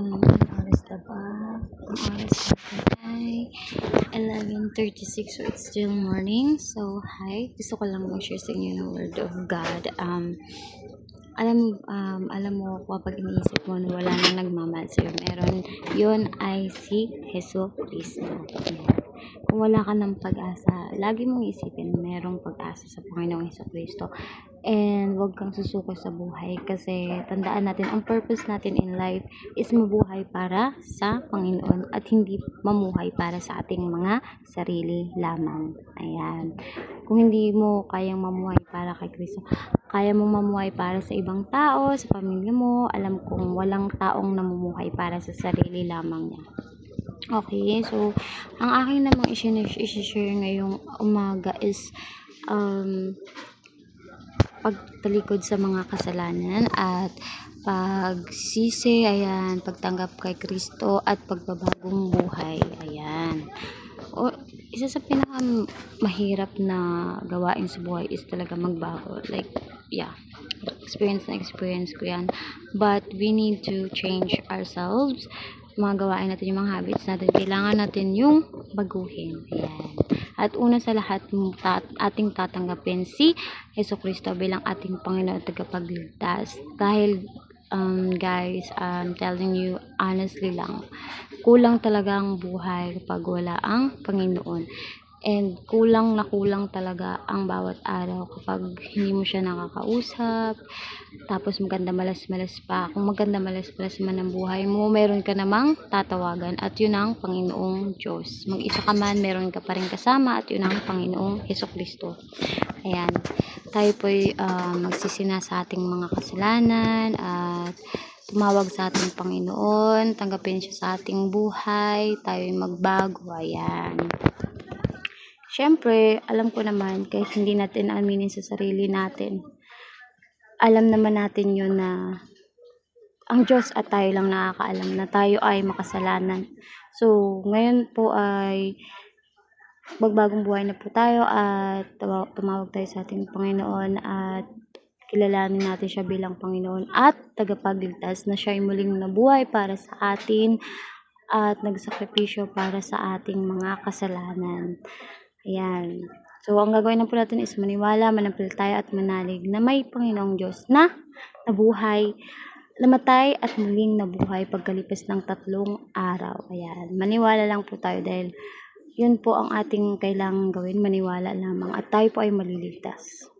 oras na ba? Ang oras natin ay 11:36, so it's still morning. So, hi. Gusto ko lang mag-share sa inyo ng word of God. Alam mo, kapag iniisip mo na wala nang nagmamahal sa'yo, meron, yun ay si Hesus Kristo. Kung wala ka ng pag-asa, lagi mong isipin merong pag-asa sa Panginoong Hesus Kristo. And huwag kang susuko sa buhay kasi tandaan natin, ang purpose natin in life is mabuhay para sa Panginoon at hindi mamuhay para sa ating mga sarili lamang. Ayan. Kung hindi mo kayang mamuhay para kay Kristo, kaya mo mamuhay para sa ibang tao, sa pamilya mo. Alam kong walang taong namumuhay para sa sarili lamang niya. Okay, so ang akin namang i-share ngayong umaga is pagtalikod sa mga kasalanan at pagsisi, ayan, pagtanggap kay Kristo at pagbabagong buhay, ayan. Isa sa mahirap na gawain sa buhay is talaga magbago, like, yeah, experience ko yan, but we need to change ourselves. Mga gawain natin, yung mga habits natin, kailangan natin yung baguhin, ayan. At una sa lahat, ating tatanggapin si Hesus Kristo bilang ating Panginoon at tagapagligtas. Dahil, guys, I'm telling you, honestly lang, kulang talaga ang buhay kapag wala ang Panginoon. And kulang na kulang talaga ang bawat araw kapag hindi mo siya nakakausap. Tapos maganda malas-malas pa. Kung maganda malas-malas man ang buhay mo, meron ka namang tatawagan at yun ang Panginoong Diyos. Mag-isa ka man, meron ka pa rin kasama at yun ang Panginoong Hesus Kristo. Ayan. Tayo po'y magsisina sa ating mga kasalanan at tumawag sa ating Panginoon, tanggapin siya sa ating buhay, tayo'y magbago. Ayan. Siyempre, alam ko naman, kahit hindi natin aminin sa sarili natin, alam naman natin yun na ang Diyos at tayo lang nakakaalam na tayo ay makasalanan. So, ngayon po ay magbagong buhay na po tayo at tumawag tayo sa ating Panginoon at kilalanin natin siya bilang Panginoon at tagapagligtas na siya ay muling nabuhay para sa atin at nagsakripisyo para sa ating mga kasalanan. Ayan. So, ang gagawin na po natin is maniwala, manampalataya at manalig na may Panginoong Diyos na nabuhay, namatay at muling nabuhay pagkalipas ng 3 araw. Ayan. Maniwala lang po tayo dahil yun po ang ating kailangang gawin, maniwala lamang at tayo po ay maliligtas.